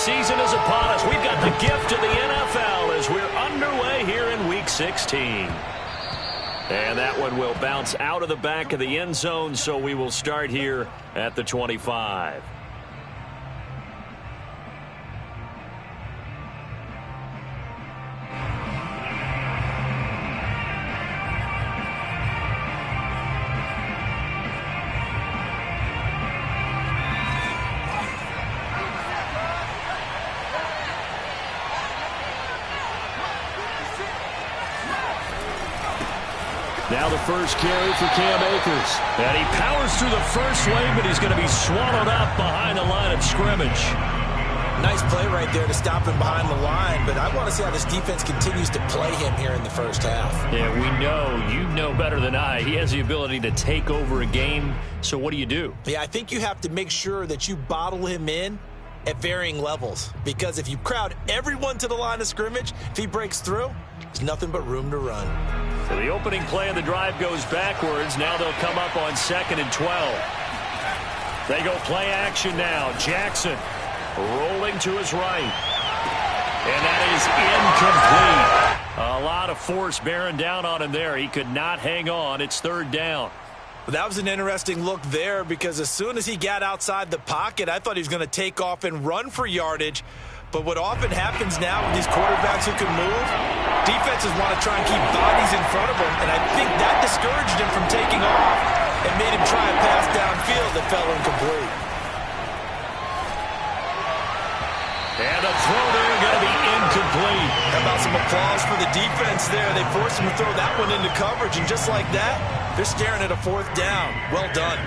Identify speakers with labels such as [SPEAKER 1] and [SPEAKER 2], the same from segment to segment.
[SPEAKER 1] season is upon us. We've got the gift of the NFL as we're underway here in Week 16. And that one will bounce out of the back of the end zone, so we will start here at the 25. Now the first carry for Cam Akers. And he powers through the first wave, but he's going to be swallowed up behind the line of scrimmage.
[SPEAKER 2] Nice play right there to stop him behind the line, but I want to see how this defense continues to play him here in the first half.
[SPEAKER 1] Yeah, we know, you know better than I, he has the ability to take over a game, so what do you do?
[SPEAKER 2] Yeah, I think you have to make sure that you bottle him in at varying levels, because if you crowd everyone to the line of scrimmage, if he breaks through, there's nothing but room to run.
[SPEAKER 1] So the opening play of the drive goes backwards. Now they'll come up on 2nd and 12. They go play action now. Jackson rolling to his right. And that is incomplete. A lot of force bearing down on him there. He could not hang on. It's 3rd down.
[SPEAKER 2] That was an interesting look there, because as soon as he got outside the pocket, I thought he was going to take off and run for yardage. But what often happens now with these quarterbacks who can move, defenses want to try and keep bodies in front of them, and I think that discouraged him from taking off and made him try a pass downfield that fell incomplete.
[SPEAKER 1] And a throw there going to be incomplete.
[SPEAKER 2] How about some applause for the defense there? They forced him to throw that one into coverage, and just like that, they're staring at a 4th down. Well done.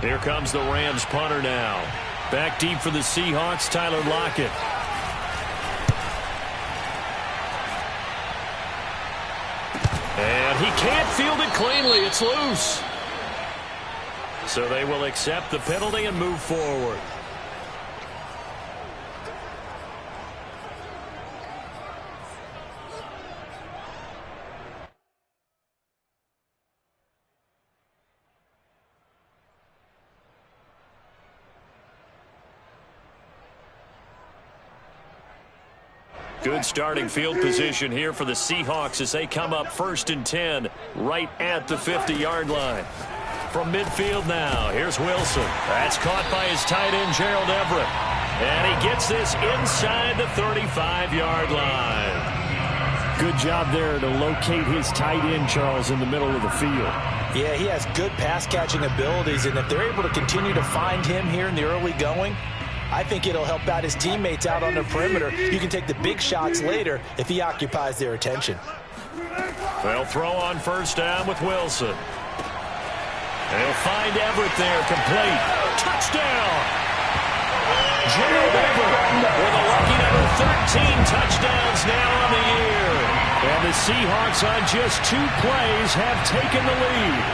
[SPEAKER 1] Here comes the Rams punter now. Back deep for the Seahawks, Tyler Lockett. And he can't field it cleanly. It's loose. So they will accept the penalty and move forward. Good starting field position here for the Seahawks as they come up 1st and 10 right at the 50-yard line. From midfield now, here's Wilson. That's caught by his tight end, Gerald Everett. And he gets this inside the 35-yard line. Good job there to locate his tight end, Charles, in the middle of the field.
[SPEAKER 2] Yeah, he has good pass-catching abilities, and if they're able to continue to find him here in the early going, I think it'll help out his teammates out on the perimeter. You can take the big shots later if he occupies their attention.
[SPEAKER 1] They'll throw on 1st down with Wilson. They'll find Everett there, complete. Touchdown! Gerald Everett with a lucky number 13 touchdowns now on the year. And the Seahawks on just 2 plays have taken the lead.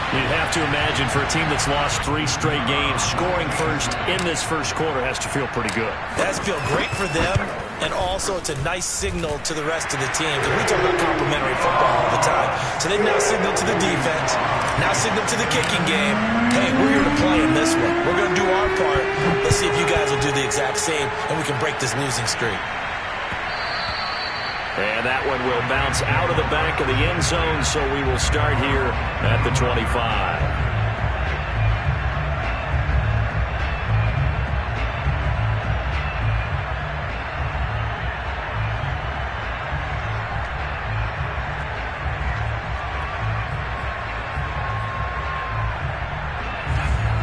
[SPEAKER 1] You'd have to imagine for a team that's lost 3 straight games, scoring first in this first quarter has to feel pretty good.
[SPEAKER 2] That has to feel great for them, and also it's a nice signal to the rest of the team. And we talk about complimentary football all the time. So they've now signaled to the defense, now signaled to the kicking game, hey, we're here to play in this one. We're going to do our part. Let's see if you guys will do the exact same, and we can break this losing streak.
[SPEAKER 1] And that one will bounce out of the back of the end zone, so we will start here at the 25.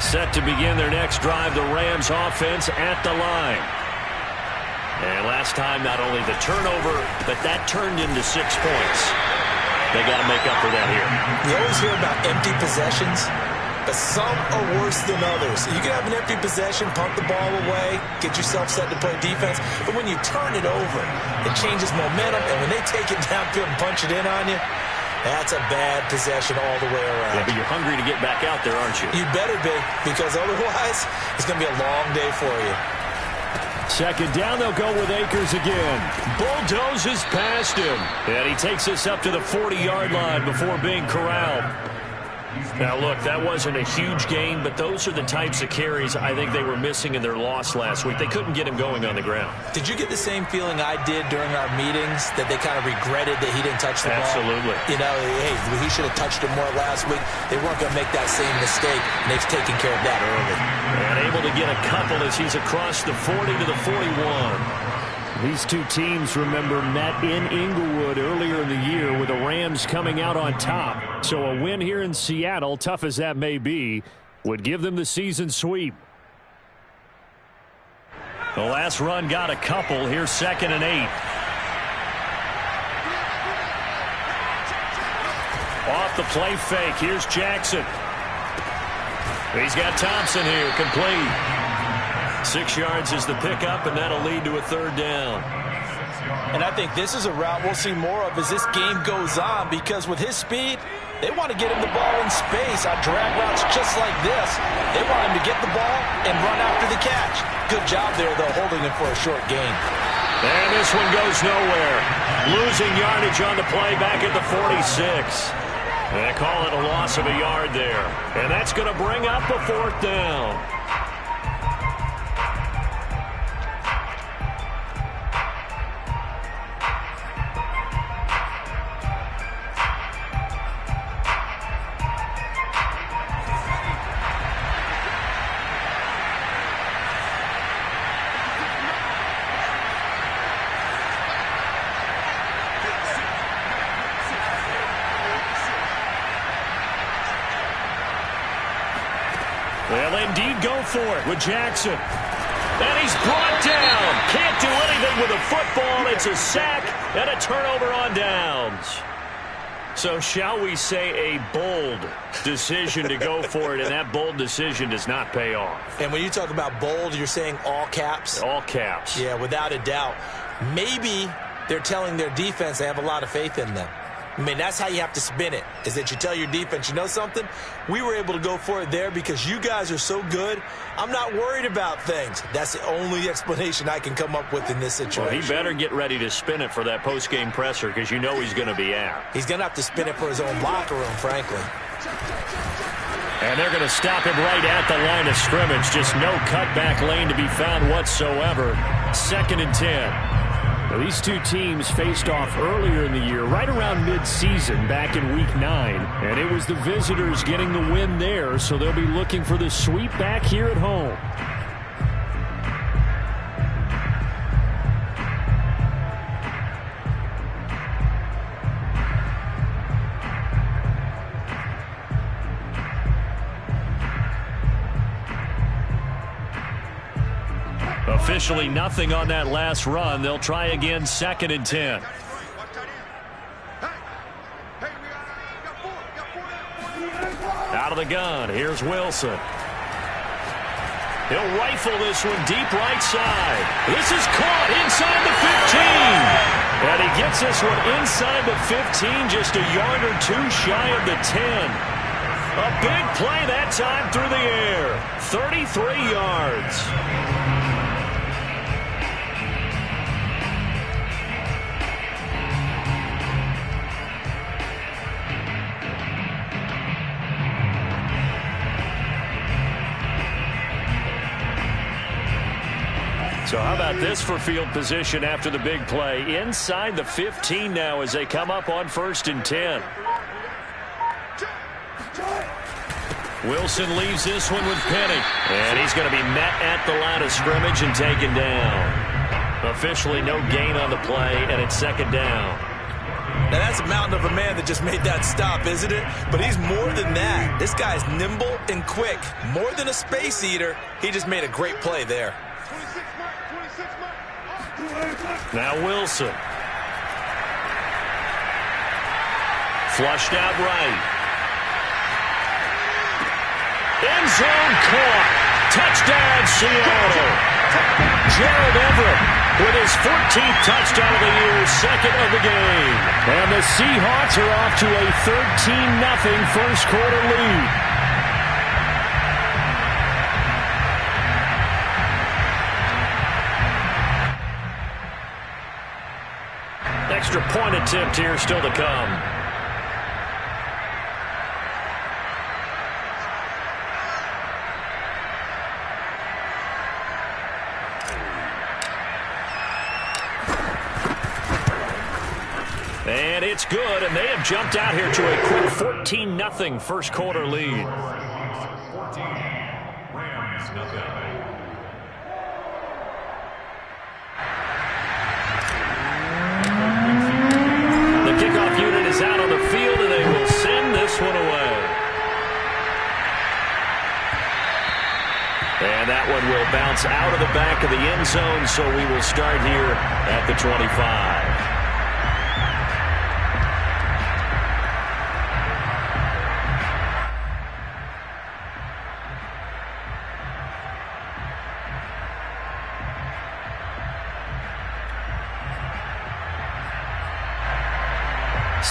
[SPEAKER 1] Set to begin their next drive, the Rams offense at the line. And last time, not only the turnover, but that turned into 6 points. They got to make up for that here.
[SPEAKER 2] You always hear about empty possessions, but some are worse than others. You can have an empty possession, pump the ball away, get yourself set to play defense, but when you turn it over, it changes momentum, and when they take it downfield and punch it in on you, that's a bad possession all the way around.
[SPEAKER 1] Yeah, but you're hungry to get back out there, aren't you?
[SPEAKER 2] You better be, because otherwise, it's going to be a long day for you.
[SPEAKER 1] 2nd down, they'll go with Akers again. Bulldozes past him. And he takes us up to the 40-yard line before being corralled. Now, look, that wasn't a huge gain, but those are the types of carries I think they were missing in their loss last week. They couldn't get him going on the ground.
[SPEAKER 2] Did you get the same feeling I did during our meetings, that they kind of regretted that he didn't touch the ball?
[SPEAKER 1] Absolutely.
[SPEAKER 2] You know, hey, he should have touched it more last week. They weren't going to make that same mistake, and they've taken care of that early.
[SPEAKER 1] And able to get a couple as he's across the 40 to the 41.
[SPEAKER 3] These two teams, remember, met in Inglewood earlier in the year with the Rams coming out on top. So a win here in Seattle, tough as that may be, would give them the season sweep.
[SPEAKER 1] The last run got a couple. Here's 2nd and 8. Off the play fake. Here's Jackson. He's got Thompson here, complete. 6 yards is the pickup, and that'll lead to a 3rd down.
[SPEAKER 2] And I think this is a route we'll see more of as this game goes on, because with his speed, they want to get him the ball in space on drag routes just like this. They want him to get the ball and run after the catch. Good job there, though, holding him for a short gain.
[SPEAKER 1] And this one goes nowhere. Losing yardage on the play back at the 46. They call it a loss of a yard there. And that's going to bring up a 4th down. They'll indeed go for it with Jackson. And he's brought down. Can't do anything with a football. It's a sack and a turnover on downs. So shall we say a bold decision to go for it, and that bold decision does not pay off.
[SPEAKER 2] And when you talk about bold, you're saying all caps?
[SPEAKER 1] All caps.
[SPEAKER 2] Yeah, without a doubt. Maybe they're telling their defense they have a lot of faith in them. I mean, that's how you have to spin it, is that you tell your defense, you know something? We were able to go for it there because you guys are so good. I'm not worried about things. That's the only explanation I can come up with in this situation.
[SPEAKER 1] Well, he better get ready to spin it for that post-game presser because you know he's going to be out.
[SPEAKER 2] He's going to have to spin it for his own locker room, frankly.
[SPEAKER 1] And they're going to stop him right at the line of scrimmage. Just no cutback lane to be found whatsoever. 2nd and 10.
[SPEAKER 3] These two teams faced off earlier in the year, right around mid-season, back in Week 9. And it was the visitors getting the win there, so they'll be looking for the sweep back here at home.
[SPEAKER 1] Officially nothing on that last run. They'll try again, 2nd and 10. Out of the gun, here's Wilson. He'll rifle this one deep right side. This is caught inside the 15. And he gets this one inside the 15, just a yard or two shy of the 10. A big play that time through the air. 33 yards. So how about this for field position after the big play? Inside the 15 now as they come up on 1st and 10. Wilson leaves this one with Penny. And he's going to be met at the line of scrimmage and taken down. Officially no gain on the play, and it's 2nd down.
[SPEAKER 2] Now that's a mountain of a man that just made that stop, isn't it? But he's more than that. This guy's nimble and quick. More than a space eater. He just made a great play there.
[SPEAKER 1] Now Wilson. Flushed out right. End zone caught. Touchdown, Seattle. Gerald Everett with his 14th touchdown of the year, 2nd of the game.
[SPEAKER 3] And the Seahawks are off to a 13-0 first quarter lead.
[SPEAKER 1] Extra point attempt here still to come.
[SPEAKER 3] And it's good, and they have jumped out here to a quick 14-0 first quarter lead. The kickoff unit is out on the field, and they will send this one away. And that one will bounce out of the back of the end zone, so we will start here at the 25.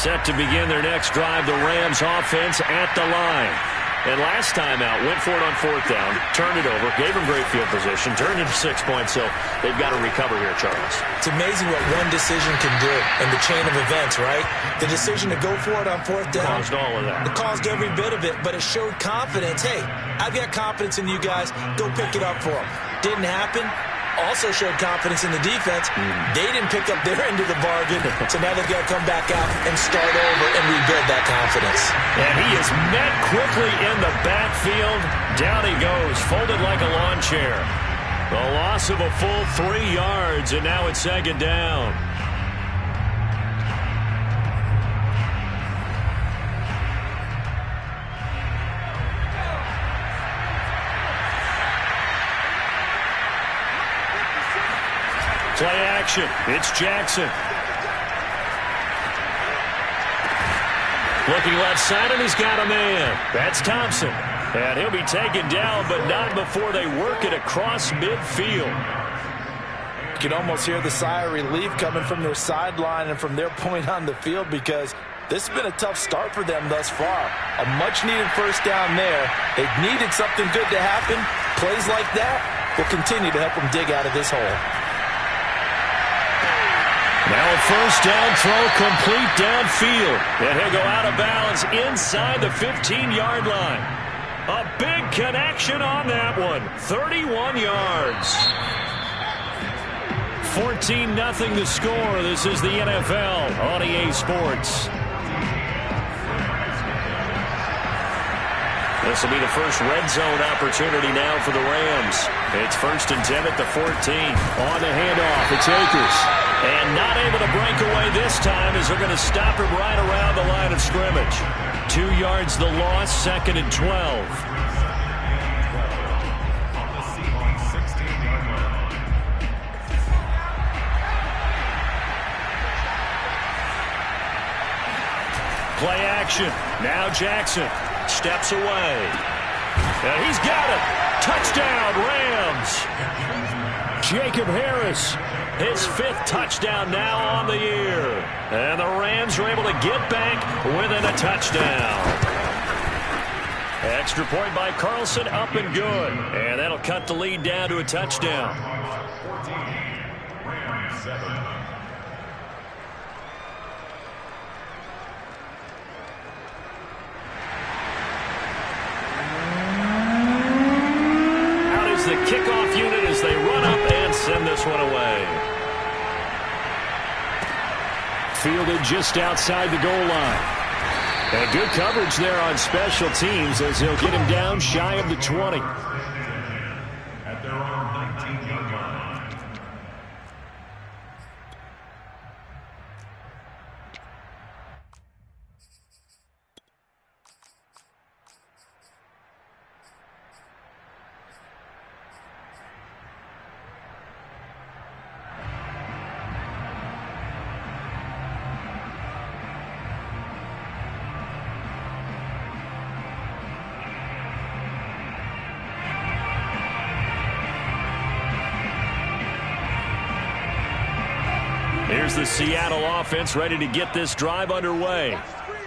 [SPEAKER 3] Set to begin their next drive, the Rams offense at the line. And last time out, went for it on fourth down, turned it over, gave them great field position, turned it to 6 points, so they've got to recover here, Charles.
[SPEAKER 2] It's amazing what one decision can do in the chain of events, right? The decision to go for it on fourth down.
[SPEAKER 3] Caused all of that.
[SPEAKER 2] It caused every bit of it, but it showed confidence. Hey, I've got confidence in you guys. Go pick it up for them. Didn't happen. Also showed confidence in the defense. They didn't pick up their end of the bargain, so now they've got to come back out and start over and rebuild that confidence.
[SPEAKER 3] And he is met quickly in the backfield. Down he goes, folded like a lawn chair. The loss of a full 3 yards, and now it's second down. Play action. It's Jackson. Looking left side, and he's got a man. That's Thompson. And he'll be taken down, but not before they work it across midfield.
[SPEAKER 2] You can almost hear the sigh of relief coming from their sideline and from their point on the field, because this has been a tough start for them thus far. A much-needed first down there. They've needed something good to happen. Plays like that will continue to help them dig out of this hole.
[SPEAKER 3] Now a first down throw complete downfield. And he'll go out of bounds inside the 15-yard line. A big connection on that one. 31 yards. 14-0 the score. This is the NFL on EA Sports. This will be the first red zone opportunity now for the Rams. It's 1st and 10 at the 14. On the handoff, it's Akers. And not able to break away this time as they're going to stop him right around the line of scrimmage. 2 yards the loss, 2nd and 12. Play action. Now Jackson steps away. And he's got it. Touchdown, Rams. Jacob Harris, his 5th touchdown now on the year. And the Rams are able to get back within a touchdown. Extra point by Carlson, up and good. And that'll cut the lead down to a touchdown.
[SPEAKER 4] 14, Rams 7.
[SPEAKER 3] The kickoff unit as they run up and send this one away. Fielded just outside the goal line. And good coverage there on special teams as they'll get him down shy of the 20.
[SPEAKER 4] At their own 19-yard line.
[SPEAKER 3] Here's the Seattle offense ready to get this drive underway.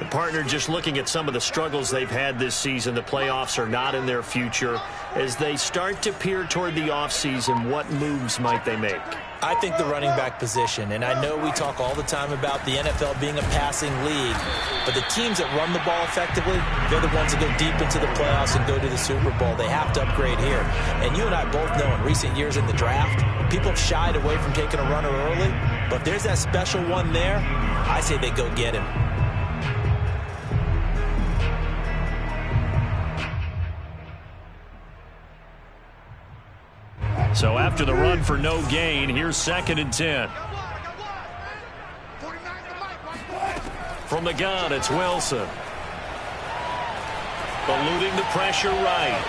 [SPEAKER 3] The partner just looking at some of the struggles they've had this season. The playoffs are not in their future. As they start to peer toward the offseason, what moves might they make?
[SPEAKER 2] I think the running back position, and I know we talk all the time about the NFL being a passing league, but the teams that run the ball effectively, they're the ones that go deep into the playoffs and go to the Super Bowl. They have to upgrade here. And you and I both know in recent years in the draft, people have shied away from taking a runner early. But if there's that special one there, I say they go get him.
[SPEAKER 3] So after the run for no gain, here's 2nd and 10. From the gun, it's Wilson. Eluding the pressure right.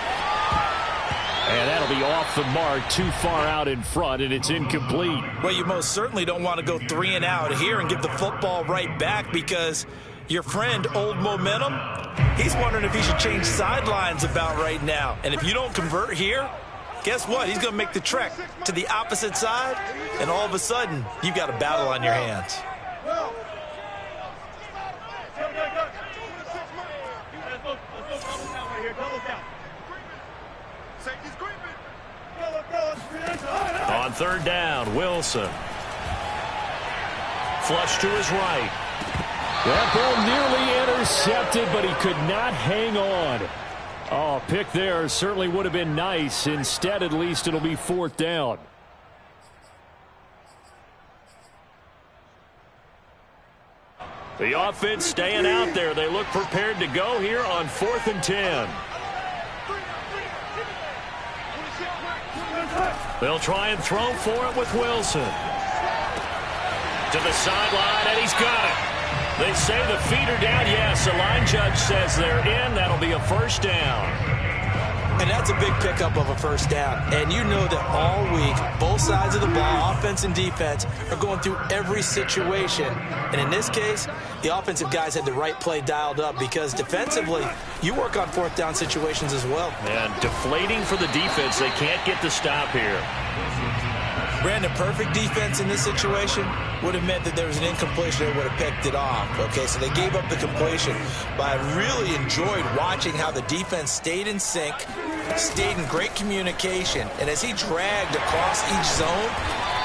[SPEAKER 3] And that'll be off the mark, too far out in front, and it's incomplete.
[SPEAKER 2] Well, you most certainly don't want to go 3 and out here and give the football right back, because your friend, Old Momentum, he's wondering if he should change sidelines about right now. And if you don't convert here, guess what? He's going to make the trek to the opposite side, and all of a sudden, you've got a battle on your hands.
[SPEAKER 1] On 3rd down, Wilson. Flush to his right.
[SPEAKER 3] That ball nearly intercepted, but he could not hang on. Oh, pick there certainly would have been nice. Instead, at least, it'll be 4th down.
[SPEAKER 1] The offense staying out there. They look prepared to go here on 4th and 10. They'll try and throw for it with Wilson. To the sideline, and he's got it. They say the feet are down. Yes, the line judge says they're in. That'll be a 1st down.
[SPEAKER 2] And that's a big pickup of a 1st down. And you know that all week, both sides of the ball, offense and defense, are going through every situation. And in this case, the offensive guys had the right play dialed up, because defensively, you work on 4th down situations as well.
[SPEAKER 1] And deflating for the defense. They can't get the stop here.
[SPEAKER 2] Brandon, perfect defense in this situation would have meant that there was an incompletion. They would have picked it off. Okay, so they gave up the completion. But I really enjoyed watching how the defense stayed in sync, stayed in great communication. And as he dragged across each zone,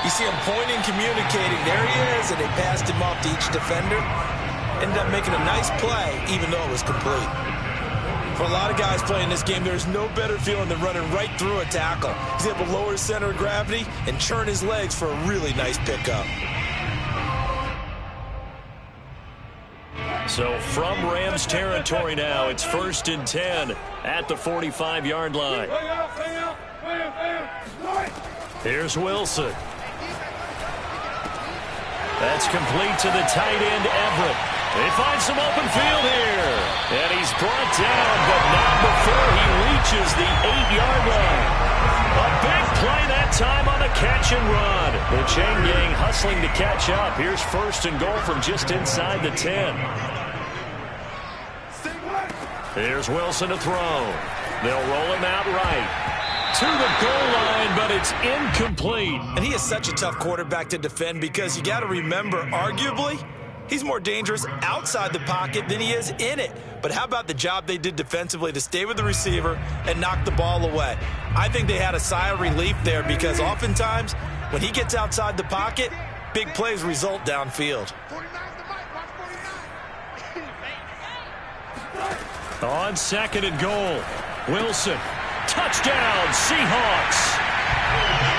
[SPEAKER 2] you see him pointing, communicating. There he is, and they passed him off to each defender. Ended up making a nice play, even though it was complete. For a lot of guys playing this game, there's no better feeling than running right through a tackle. He's able to lower his center of gravity and churn his legs for a really nice pickup.
[SPEAKER 1] So from Rams territory now, it's 1st and 10 at the 45-yard line. Here's Wilson. That's complete to the tight end, Everett. They find some open field here. And he's brought down, but not before he reaches the 8-yard line. A big play that time on a catch and run. The chain gang hustling to catch up. Here's 1st and goal from just inside the 10. Here's Wilson to throw. They'll roll him out right to the goal line, but it's incomplete.
[SPEAKER 2] And he is such a tough quarterback to defend, because you got to remember, arguably, he's more dangerous outside the pocket than he is in it. But how about the job they did defensively to stay with the receiver and knock the ball away? I think they had a sigh of relief there, because oftentimes when he gets outside the pocket, big plays result downfield.
[SPEAKER 1] On 2nd and goal, Wilson. Touchdown, Seahawks.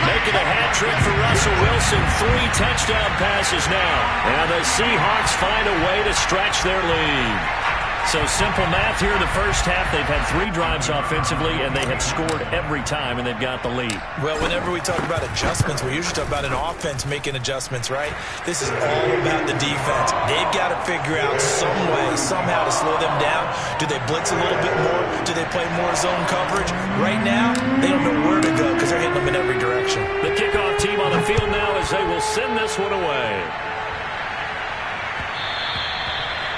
[SPEAKER 1] Making a hat trick for Russell Wilson. 3 touchdown passes now. And the Seahawks find a way to stretch their lead. So simple math here in the first half. They've had 3 drives offensively, and they have scored every time, and they've got the lead.
[SPEAKER 2] Well, whenever we talk about adjustments, we usually talk about an offense making adjustments, right? This is all about the defense. They've got to figure out some way, somehow to slow them down. Do they blitz a little bit more? Do they play more zone coverage? Right now, they don't know where to go, because they're hitting them in every direction.
[SPEAKER 1] The kickoff team on the field now, as they will send this one away.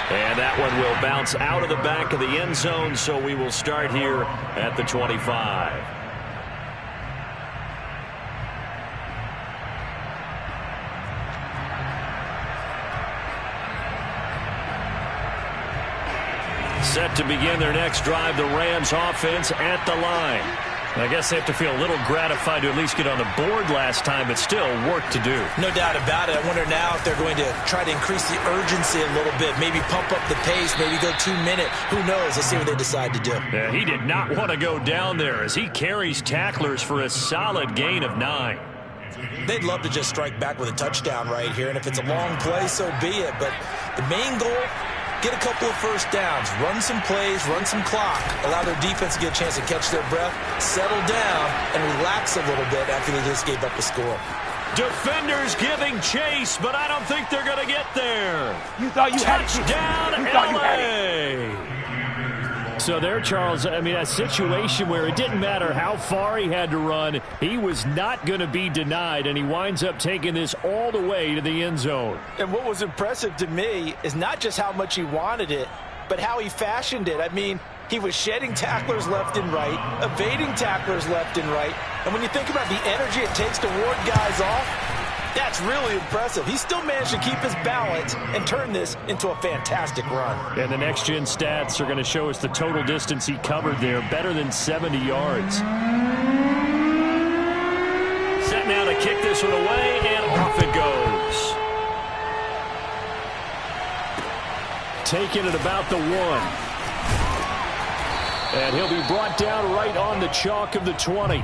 [SPEAKER 1] And that one will bounce out of the back of the end zone, so we will start here at the 25. Set to begin their next drive, the Rams offense at the line. I guess they have to feel a little gratified to at least get on the board last time, but still work to do.
[SPEAKER 2] No doubt about it. I wonder now if they're going to try to increase the urgency a little bit, maybe pump up the pace, maybe go 2-minute. Who knows? Let's see what they decide to do.
[SPEAKER 1] Yeah, he did not want to go down there as he carries tacklers for a solid gain of 9.
[SPEAKER 2] They'd love to just strike back with a touchdown right here, and if it's a long play, so be it. But the main goal, get a couple of first downs, run some plays, run some clock, allow their defense to get a chance to catch their breath, settle down, and relax a little bit after they just gave up a score.
[SPEAKER 3] Defenders giving chase, but I don't think they're going to get there.
[SPEAKER 5] You thought you had it.
[SPEAKER 3] Touchdown,
[SPEAKER 5] You thought you had it.
[SPEAKER 3] So there, Charles, I mean, a situation where it didn't matter how far he had to run, he was not going to be denied, and he winds up taking this all the way to the end zone.
[SPEAKER 2] And what was impressive to me is not just how much he wanted it, but how he fashioned it. I mean, he was shedding tacklers left and right, evading tacklers left and right. And when you think about the energy it takes to ward guys off, that's really impressive. He still managed to keep his balance and turn this into a fantastic run.
[SPEAKER 3] And the next-gen stats are going to show us the total distance he covered there, better than 70 yards. Set now to kick this one away, and off it goes. Taking it about the 1. And he'll be brought down right on the chalk of the 20.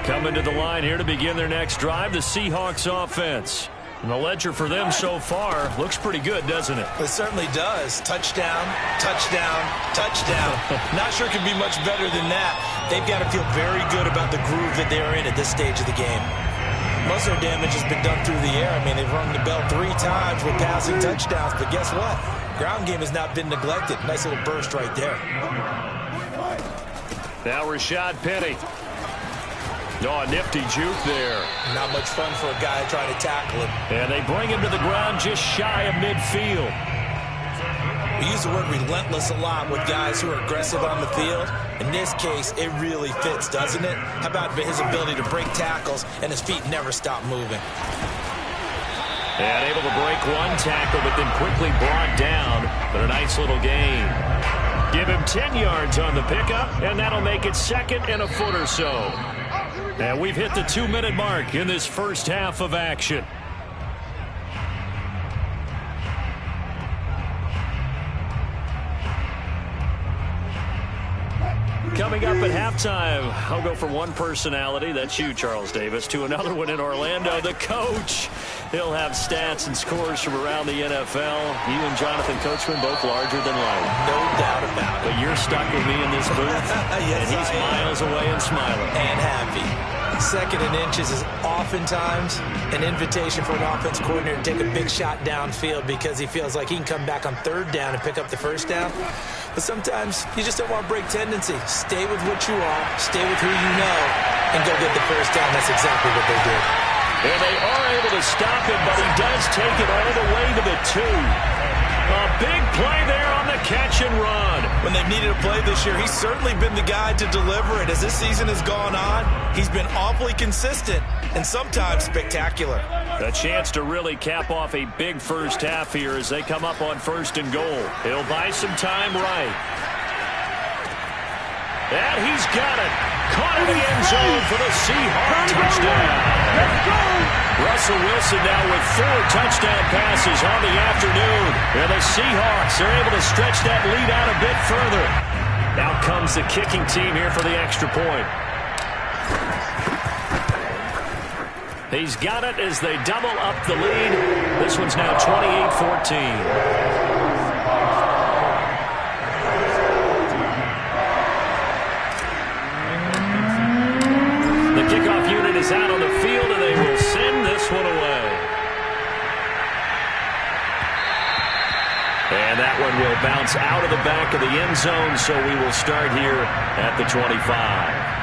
[SPEAKER 3] Coming to the line here to begin their next drive, the Seahawks offense. And the ledger for them so far looks pretty good, doesn't it?
[SPEAKER 2] It certainly does. Touchdown, touchdown, touchdown. Not sure it can be much better than that. They've got to feel very good about the groove that they are in at this stage of the game. Most of their damage has been done through the air. I mean, they've rung the bell 3 times with passing touchdowns, but guess what? Ground game has not been neglected. Nice little burst right there.
[SPEAKER 3] Now Rashad Penny. Oh, a nifty juke there.
[SPEAKER 2] Not much fun for a guy trying to tackle him.
[SPEAKER 3] And they bring him to the ground just shy of midfield.
[SPEAKER 2] We use the word relentless a lot with guys who are aggressive on the field. In this case, it really fits, doesn't it? How about his ability to break tackles and his feet never stop moving?
[SPEAKER 3] And able to break one tackle, but then quickly brought down. But a nice little gain. Give him 10 yards on the pickup, and that'll make it 2nd and a foot or so. And we've hit the 2-minute mark in this first half of action. Coming up at halftime, I'll go from one personality, that's you, Charles Davis, to another one in Orlando, the coach. He'll have stats and scores from around the NFL. You and Jonathan Coachman both larger than life.
[SPEAKER 2] No doubt about it.
[SPEAKER 3] But you're stuck with me in this booth,
[SPEAKER 2] yes,
[SPEAKER 3] and he's miles away and smiling.
[SPEAKER 2] And happy. 2nd and inches is oftentimes an invitation for an offense coordinator to take a big shot downfield because he feels like he can come back on 3rd down and pick up the 1st down. But sometimes you just don't want to break tendency. Stay with what you are, stay with who you know, and go get the 1st down. That's exactly what they did.
[SPEAKER 3] And they are able to stop him, but he does take it all the way to the 2. A big play there on the catch and run.
[SPEAKER 2] When they've needed a play this year, he's certainly been the guy to deliver it. As this season has gone on, he's been awfully consistent and sometimes spectacular.
[SPEAKER 3] A chance to really cap off a big first half here as they come up on 1st and goal. He'll buy some time right. And he's got it. Caught in the end zone for the Seahawks touchdown.
[SPEAKER 5] Let's go!
[SPEAKER 3] Russell Wilson now with 4 touchdown passes on the afternoon. And the Seahawks are able to stretch that lead out a bit further. Out comes the kicking team here for the extra point. He's got it as they double up the lead. This one's now 28-14. The kickoff unit is out on the field, and they will send this one away. And that one will bounce out of the back of the end zone, so we will start here at the 25.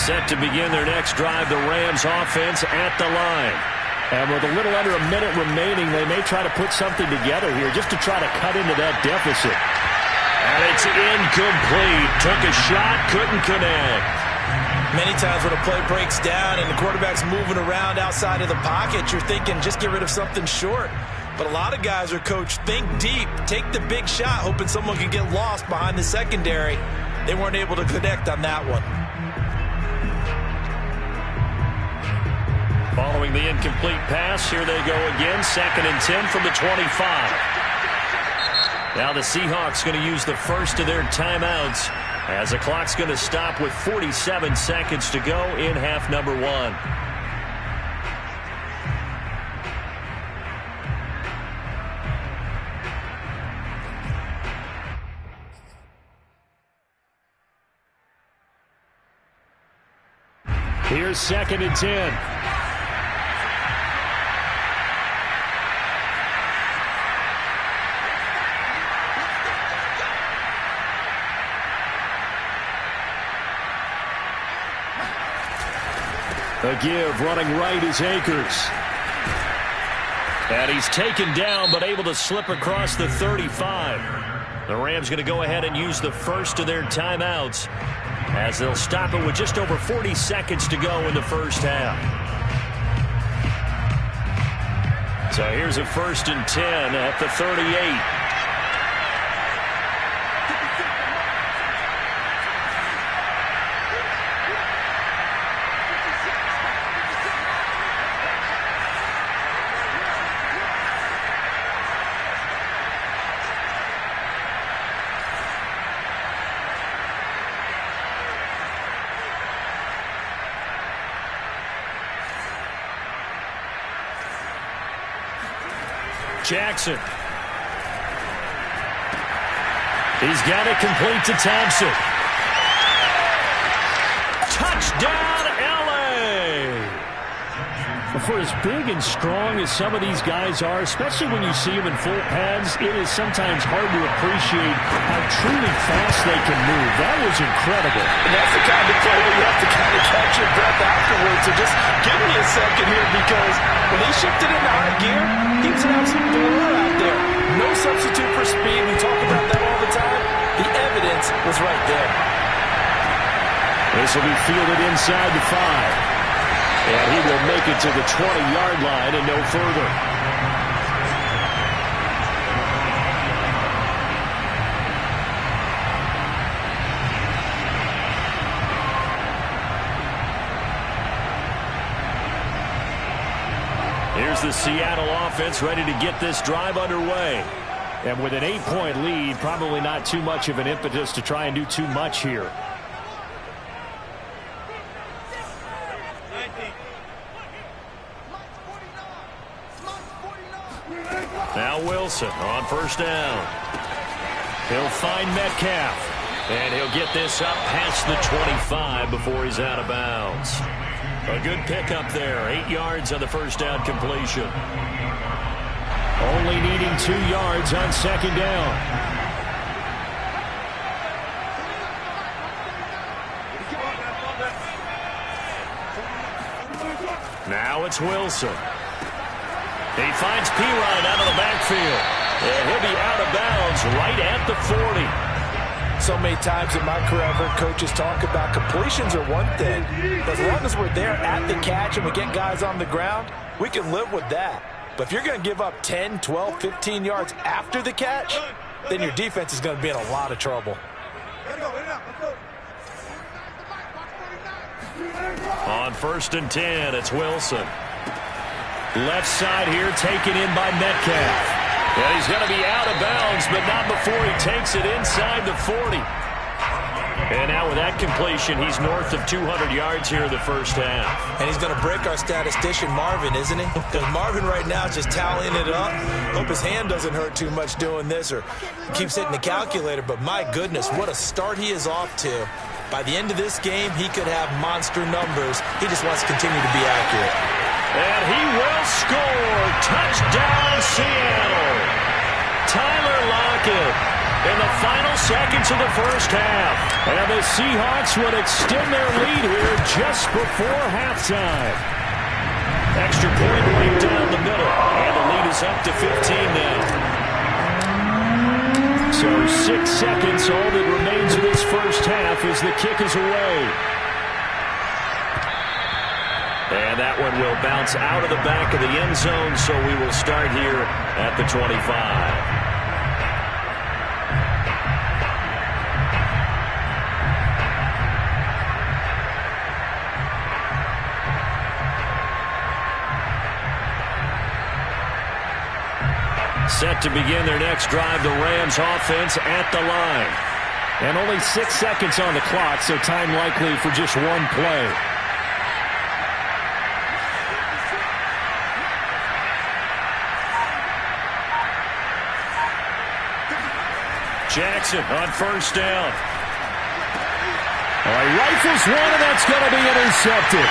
[SPEAKER 3] Set to begin their next drive, the Rams offense at the line. And with a little under a minute remaining, they may try to put something together here just to try to cut into that deficit. And it's incomplete. Took a shot, couldn't connect.
[SPEAKER 2] Many times when a play breaks down and the quarterback's moving around outside of the pocket, you're thinking just get rid of something short. But a lot of guys are coached, think deep, take the big shot, hoping someone can get lost behind the secondary. They weren't able to connect on that one.
[SPEAKER 3] Following the incomplete pass, here they go again, 2nd and 10 from the 25. Now the Seahawks going to use the first of their timeouts as the clock's going to stop with 47 seconds to go in half number 1. Here's 2nd and 10. A give, running right is Akers. And he's taken down, but able to slip across the 35. The Rams going to go ahead and use the first of their timeouts as they'll stop it with just over 40 seconds to go in the first half. So here's a 1st and 10 at the 38. Jackson. He's got it complete to Thompson. Touchdown, L.A. For as big and strong as some of these guys are, especially when you see them in full pads, it is sometimes hard to appreciate how truly fast they can move. That was incredible.
[SPEAKER 2] And that's the kind of play where you have to kind of catch your breath afterwards. So just give me a second here, because when he shifted into high gear, he was an absolute blur out there. No substitute for speed. We talk about that all the time. The evidence was right there.
[SPEAKER 3] This will be fielded inside the 5. And he will make it to the 20-yard line and no further. Here's the Seattle offense ready to get this drive underway. And with an 8-point lead, probably not too much of an impetus to try and do too much here. Now Wilson on 1st down. He'll find Metcalf. And he'll get this up past the 25 before he's out of bounds. A good pickup there. 8 yards on the 1st down completion. Only needing 2 yards on 2nd down. Now it's Wilson. He finds Perine out of the backfield. And he'll be out of bounds right at the 40.
[SPEAKER 2] So many times in my career, I've heard coaches talk about completions are one thing. But as long as we're there at the catch and we get guys on the ground, we can live with that. But if you're going to give up 10, 12, 15 yards after the catch, then your defense is going to be in a lot of trouble.
[SPEAKER 3] On 1st and 10, it's Wilson. Left side here, taken in by Metcalf. And he's going to be out of bounds, but not before he takes it inside the 40. And now with that completion, he's north of 200 yards here in the first half.
[SPEAKER 2] And he's going to break our statistician, Marvin, isn't he? Because Marvin right now is just tallying it up. Hope his hand doesn't hurt too much doing this or keeps hitting the calculator. But my goodness, what a start he is off to. By the end of this game, he could have monster numbers. He just wants to continue to be accurate.
[SPEAKER 3] And he will score. Touchdown, Seattle. Tyler Lockett in the final seconds of the first half. And the Seahawks would extend their lead here just before halftime. Extra point right down the middle. And the lead is up to 15 now. So 6 seconds, all that remains of this first half as the kick is away.
[SPEAKER 1] And that one will bounce out of the back of the end zone, so we will start here at the 25. Set to begin their next drive, the Rams offense at the line.
[SPEAKER 3] And only 6 seconds on the clock, so time likely for just one play.
[SPEAKER 1] Jackson on first down.
[SPEAKER 3] He rifles one, and that's going to be intercepted.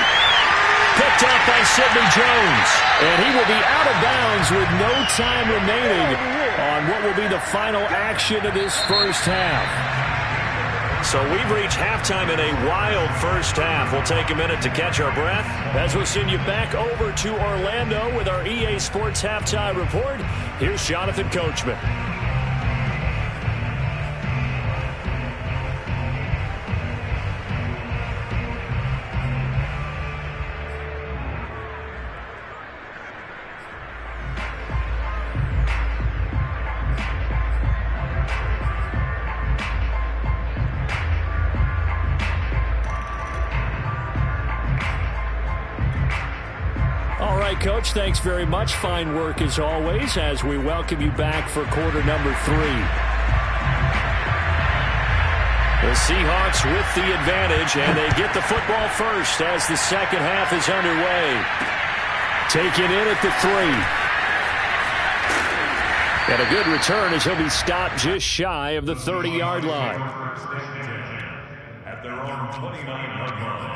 [SPEAKER 1] Picked up by Sidney Jones.
[SPEAKER 3] And he will be out of bounds with no time remaining on what will be the final action of this first half.
[SPEAKER 1] So we've reached halftime in a wild first half. We'll take a minute to catch our breath
[SPEAKER 3] as we'll send you back over to Orlando with our EA Sports Halftime Report. Here's Jonathan Coachman. Coach, thanks very much. Fine work as always as we welcome you back for quarter number 3.
[SPEAKER 1] The Seahawks with the advantage, and they get the football first as the second half is underway.
[SPEAKER 3] Taken in at the 3. And a good return as he'll be stopped just shy of the 30-yard line.
[SPEAKER 4] At their own 29-yard line.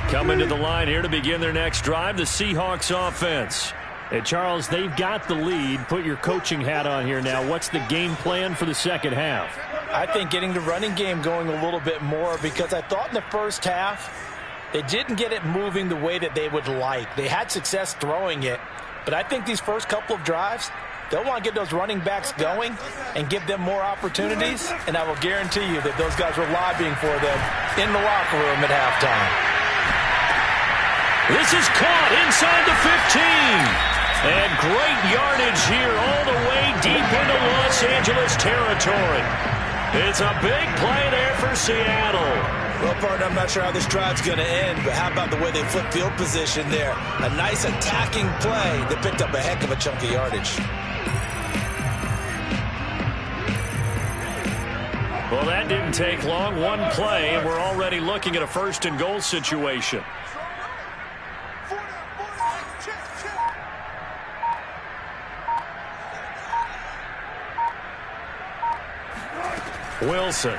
[SPEAKER 1] Coming to the line here to begin their next drive, the Seahawks offense.
[SPEAKER 3] Hey, Charles, they've got the lead. Put your coaching hat on here now. What's the game plan for the second half?
[SPEAKER 2] I think getting the running game going a little bit more, because I thought in the first half they didn't get it moving the way that they would like. They had success throwing it, but I think these first couple of drives, they'll want to get those running backs going and give them more opportunities, and I will guarantee you that those guys were lobbying for them in the locker room at halftime.
[SPEAKER 1] This is caught inside the 15. And great yardage here all the way deep into Los Angeles territory. It's a big play there for Seattle.
[SPEAKER 2] Well, partner, I'm not sure how this drive's going to end, but how about the way they flip field position there? A nice attacking play that picked up a heck of a chunk of yardage.
[SPEAKER 1] Well, that didn't take long. One play, and we're already looking at a first and goal situation. Wilson.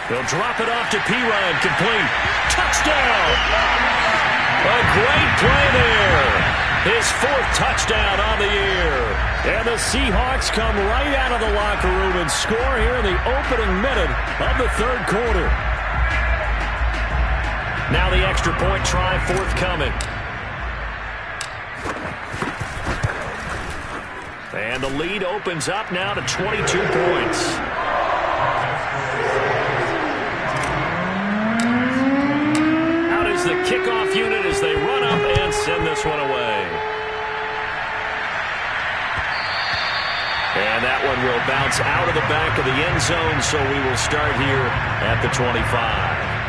[SPEAKER 1] He'll drop it off to Pirine, complete. Touchdown! A great play there. His 4th touchdown on the year.
[SPEAKER 3] And the Seahawks come right out of the locker room and score here in the opening minute of the third quarter.
[SPEAKER 1] Now the extra point try forthcoming. And the lead opens up now to 22 points. Out is the kickoff unit as they run up and send this one away. And that one will bounce out of the back of the end zone, so we will start here at the 25.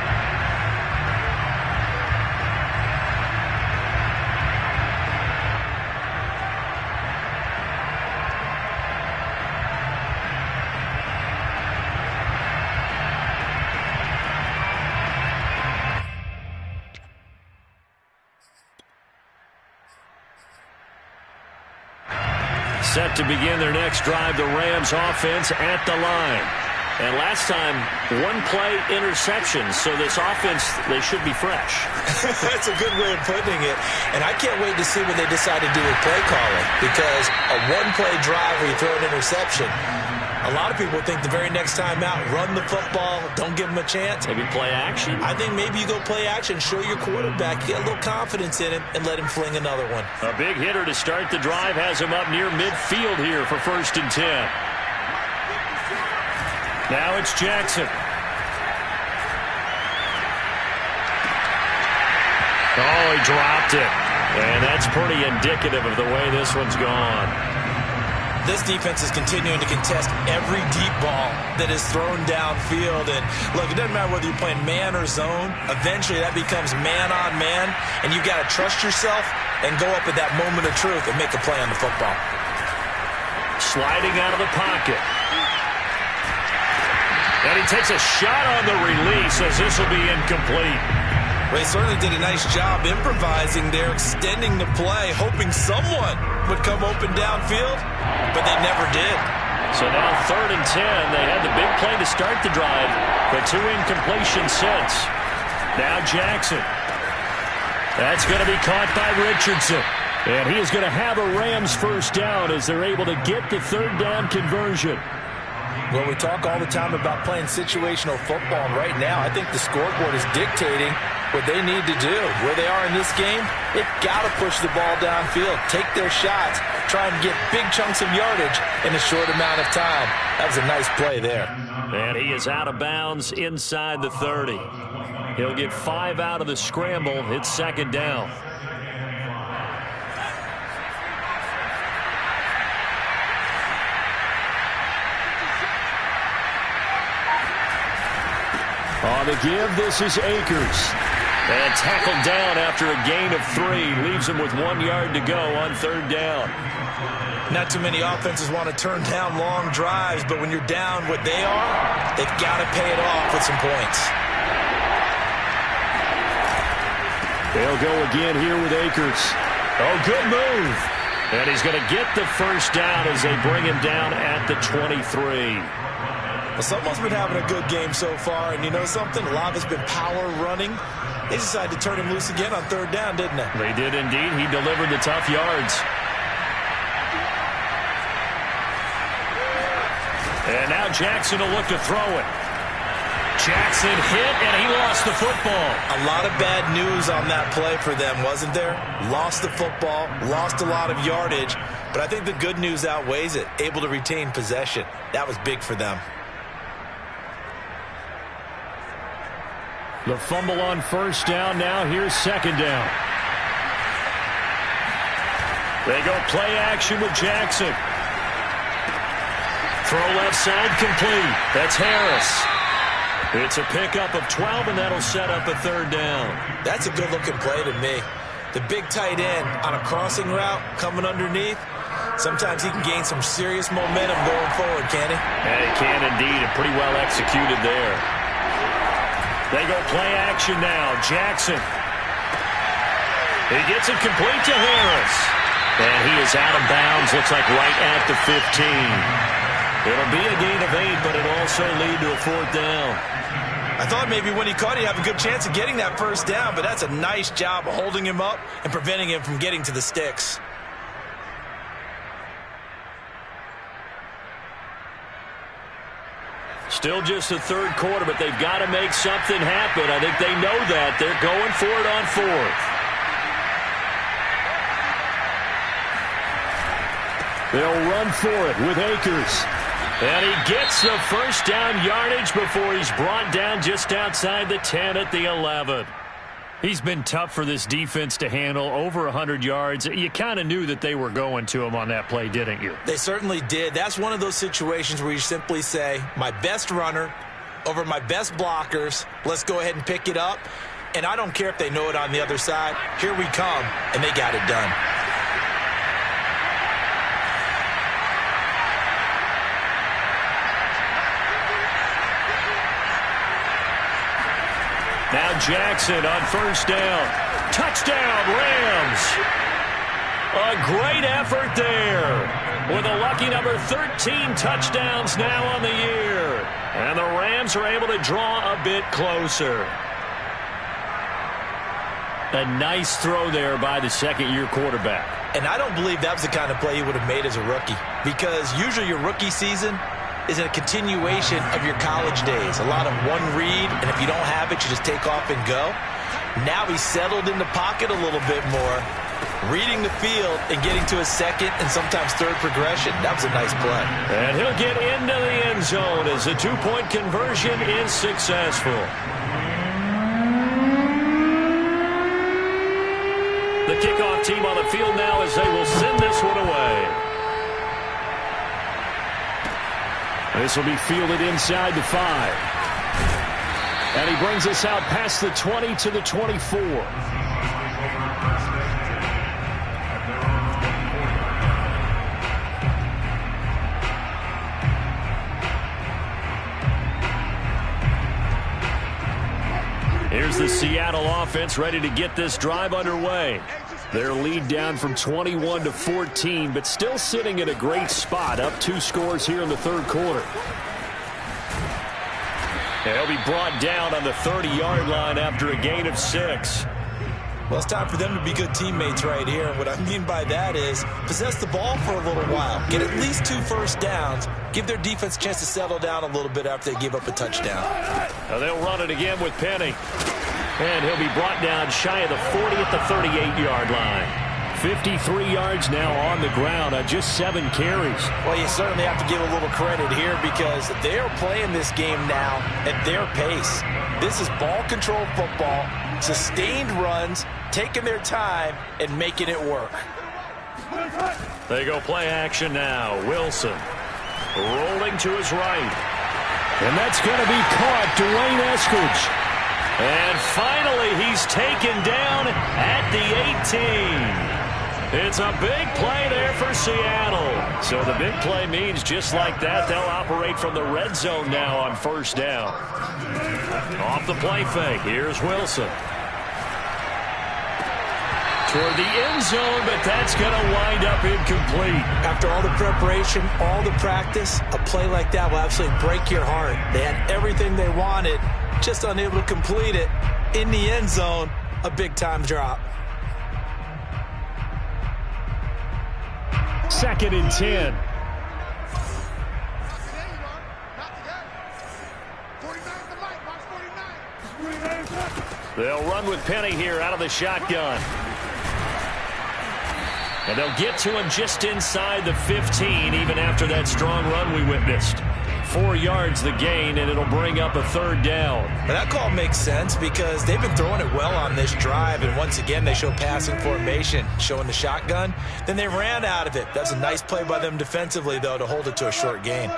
[SPEAKER 1] Set to begin their next drive, the Rams offense at the line. And last time, one play interception, so this offense, they should be fresh.
[SPEAKER 2] That's a good way of putting it. And I can't wait to see what they decide to do with play calling, because a one-play drive where you throw an interception, A lot of people think the very next time out, run the football, don't give him a chance.
[SPEAKER 3] Maybe play action?
[SPEAKER 2] I think maybe you go play action, show your quarterback, get a little confidence in him, and let him fling another one.
[SPEAKER 3] A big hitter to start the drive has him up near midfield here for 1st and 10. Now it's Jackson. Oh, he dropped it. And that's pretty indicative of the way this one's gone.
[SPEAKER 2] This defense is continuing to contest every deep ball that is thrown downfield. And, look, it doesn't matter whether you're playing man or zone. Eventually, that becomes man on man, and you've got to trust yourself and go up at that moment of truth and make a play on the football.
[SPEAKER 3] Sliding out of the pocket. And he takes a shot on the release as this will be incomplete.
[SPEAKER 2] Well, he certainly did a nice job improvising there, extending the play, hoping someone would come open downfield, but they never did.
[SPEAKER 3] So now 3rd and 10. They had the big play to start the drive, but 2 incompletions since. Now Jackson. That's going to be caught by Richardson. And he is going to have a Rams 1st down as they're able to get the 3rd down conversion.
[SPEAKER 2] Well, we talk all the time about playing situational football, and right now I think the scoreboard is dictating what they need to do. Where they are in this game, they've got to push the ball downfield, take their shots, try and get big chunks of yardage in a short amount of time. That was a nice play there.
[SPEAKER 3] And he is out of bounds inside the 30. He'll get 5 out of the scramble. It's 2nd down. On the give, this is Akers. And tackled down after a gain of 3. Leaves him with 1 yard to go on 3rd down.
[SPEAKER 2] Not too many offenses want to turn down long drives, but when you're down what they are, they've got to pay it off with some points.
[SPEAKER 3] They'll go again here with Akers. Oh, good move. And he's going to get the 1st down as they bring him down at the 23.
[SPEAKER 2] Well, someone's been having a good game so far, and you know something? A lot of it's been power running. They decided to turn him loose again on 3rd down, didn't they?
[SPEAKER 3] They did indeed. He delivered the tough yards. And now Jackson will look to throw it. Jackson hit, and he lost the football.
[SPEAKER 2] A lot of bad news on that play for them, wasn't there? Lost the football, lost a lot of yardage, but I think the good news outweighs it. Able to retain possession. That was big for them.
[SPEAKER 3] The fumble on 1st down. Now here's 2nd down. They go play action with Jackson. Throw left side complete. That's Harris. It's a pickup of 12, and that'll set up a 3rd down.
[SPEAKER 2] That's a good-looking play to me. The big tight end on a crossing route coming underneath. Sometimes he can gain some serious momentum going forward, can't he?
[SPEAKER 3] Yeah, he can indeed, and pretty well executed there. They go play action now. Jackson. He gets it complete to Harris. And he is out of bounds. Looks like right at the 15. It'll be a gain of 8, but it'll also lead to a 4th down.
[SPEAKER 2] I thought maybe when he caught it, he'd have a good chance of getting that 1st down, but that's a nice job of holding him up and preventing him from getting to the sticks.
[SPEAKER 3] Still just the 3rd quarter, but they've got to make something happen. I think they know that. They're going for it on 4th. They'll run for it with Akers. And he gets the 1st down yardage before he's brought down just outside the 10 at the 11. He's been tough for this defense to handle, over 100 yards. You kind of knew that they were going to him on that play, didn't you?
[SPEAKER 2] They certainly did. That's one of those situations where you simply say, my best runner over my best blockers, let's go ahead and pick it up. And I don't care if they know it on the other side. Here we come, and they got it done.
[SPEAKER 3] Now Jackson on 1st down. Touchdown, Rams. A great effort there with a lucky number 13 touchdowns now on the year. And the Rams are able to draw a bit closer. A nice throw there by the 2nd-year quarterback.
[SPEAKER 2] And I don't believe that was the kind of play he would have made as a rookie, because usually your rookie season, is a continuation of your college days. A lot of one read, and if you don't have it, you just take off and go. Now he's settled in the pocket a little bit more, reading the field and getting to his second and sometimes third progression. That was a nice play.
[SPEAKER 3] And he'll get into the end zone as the two-point conversion is successful. The kickoff team on the field now as they will send this one away. This will be fielded inside the 5. And he brings us out past the 20 to the 24. Here's the Seattle offense ready to get this drive underway. Their lead down from 21 to 14, but still sitting in a great spot, up 2 scores here in the third quarter. And he'll be brought down on the 30-yard line after a gain of 6.
[SPEAKER 2] Well, it's time for them to be good teammates right here. And what I mean by that is possess the ball for a little while. Get at least 2 first downs. Give their defense a chance to settle down a little bit after they give up a touchdown.
[SPEAKER 3] Now they'll run it again with Penny. And he'll be brought down shy of the 40 at the 38-yard line. 53 yards now on the ground on just 7 carries.
[SPEAKER 2] Well, you certainly have to give a little credit here because they're playing this game now at their pace. This is ball control football, sustained runs, taking their time and making it work.
[SPEAKER 3] They go play action now. Wilson rolling to his right. And that's going to be caught. Dwayne Eskridge. And finally, he's taken down at the 18. It's a big play there for Seattle. So the big play means just like that, they'll operate from the red zone now on first down. Off the play fake, here's Wilson. Toward the end zone, but that's going to wind up incomplete.
[SPEAKER 2] After all the preparation, all the practice, a play like that will absolutely break your heart. They had everything they wanted, just unable to complete it. In the end zone, a big-time drop.
[SPEAKER 3] 2nd and 10. They'll run with Penny here out of the shotgun. And they'll get to him just inside the 15, even after that strong run we witnessed. 4 yards the gain, and it'll bring up a 3rd down.
[SPEAKER 2] And that call makes sense because they've been throwing it well on this drive, and once again they show passing formation, showing the shotgun. Then they ran out of it. That's a nice play by them defensively, though, to hold it to a short gain.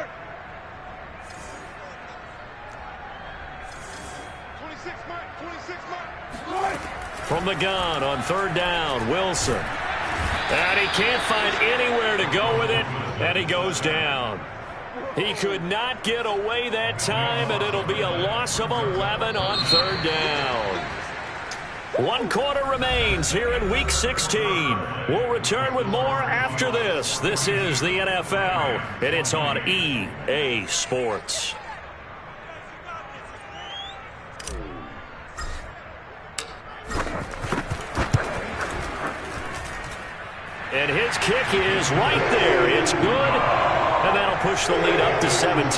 [SPEAKER 3] From the gun on 3rd down, Wilson. And he can't find anywhere to go with it, and he goes down. He could not get away that time, and it'll be a loss of 11 on 3rd down. 1 quarter remains here in Week 16. We'll return with more after this. This is the NFL, and it's on EA Sports. And his kick is right there. It's good. And that'll push the lead up to 17.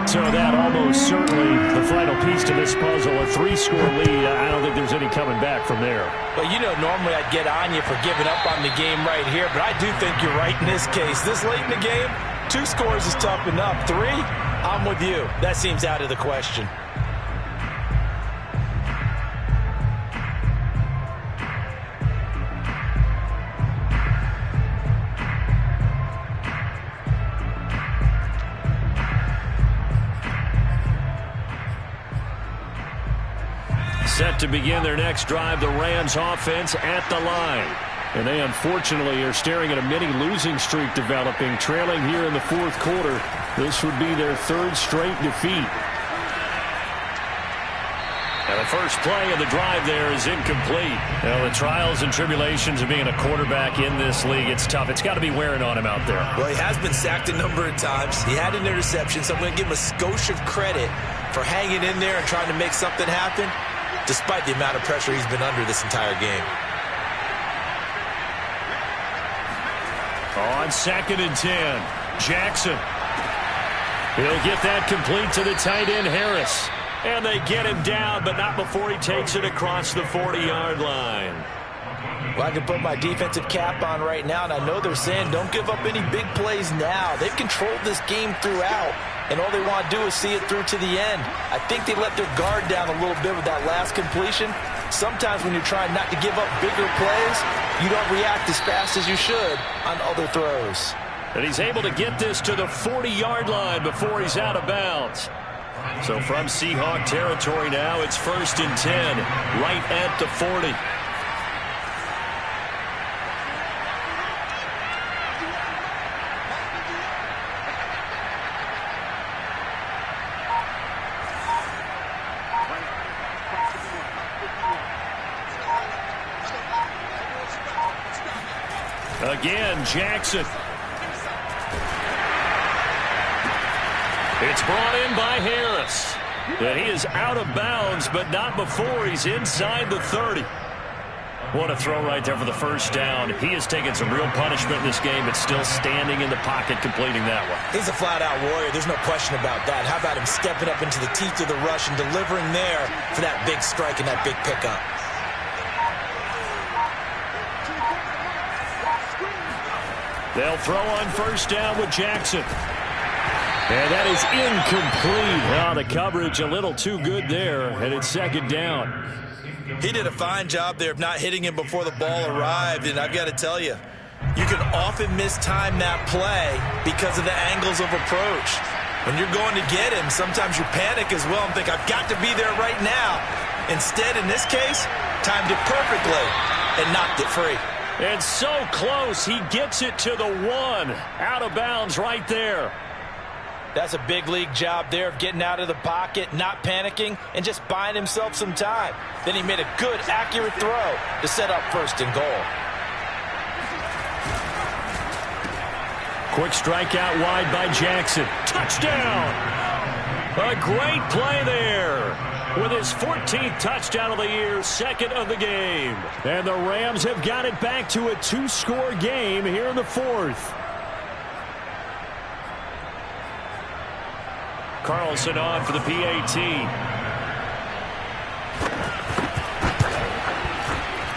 [SPEAKER 3] So that almost certainly the final piece to this puzzle. A 3-score lead. I don't think there's any coming back from there.
[SPEAKER 2] Well, you know, normally I'd get on you for giving up on the game right here, but I do think you're right in this case. This late in the game, 2 scores is tough enough. 3, I'm with you. That seems out of the question.
[SPEAKER 3] Set to begin their next drive, the Rams offense at the line. And they unfortunately are staring at a mini losing streak developing, trailing here in the 4th quarter. This would be their 3rd straight defeat. And the first play of the drive there is incomplete. Now, the trials and tribulations of being a quarterback in this league, it's tough. It's got to be wearing on him out there.
[SPEAKER 2] Well, he has been sacked a number of times. He had an interception, so I'm going to give him a skosh of credit for hanging in there and trying to make something happen, despite the amount of pressure he's been under this entire game.
[SPEAKER 3] On 2nd and 10, Jackson. He'll get that complete to the tight end, Harris. And they get him down, but not before he takes it across the 40-yard line.
[SPEAKER 2] Well, I can put my defensive cap on right now, and I know they're saying don't give up any big plays now. They've controlled this game throughout, and all they want to do is see it through to the end. I think they let their guard down a little bit with that last completion. Sometimes when you're trying not to give up bigger plays, you don't react as fast as you should on other throws.
[SPEAKER 3] And he's able to get this to the 40-yard line before he's out of bounds. So from Seahawk territory now, it's 1st and 10, right at the 40. Again, Jackson. It's brought in by Harris. And he is out of bounds, but not before he's inside the 30. What a throw right there for the first down. He has taken some real punishment in this game, but still standing in the pocket, completing that one.
[SPEAKER 2] He's a flat-out warrior. There's no question about that. How about him stepping up into the teeth of the rush and delivering there for that big strike and that big pickup?
[SPEAKER 3] They'll throw on first down with Jackson. And that is incomplete. Well, the coverage a little too good there, and it's 2nd down.
[SPEAKER 2] He did a fine job there of not hitting him before the ball arrived, and I've got to tell you, you can often mistime that play because of the angles of approach. When you're going to get him, sometimes you panic as well and think, I've got to be there right now. Instead, in this case, timed it perfectly and knocked it free.
[SPEAKER 3] And so close, he gets it to the 1. Out of bounds right there.
[SPEAKER 2] That's a big league job there of getting out of the pocket, not panicking, and just buying himself some time. Then he made a good, accurate throw to set up 1st and goal.
[SPEAKER 3] Quick strike out wide by Jackson. Touchdown! A great play there. With his 14th touchdown of the year, 2nd of the game. And the Rams have got it back to a 2-score game here in the 4th. Carlson on for the PAT.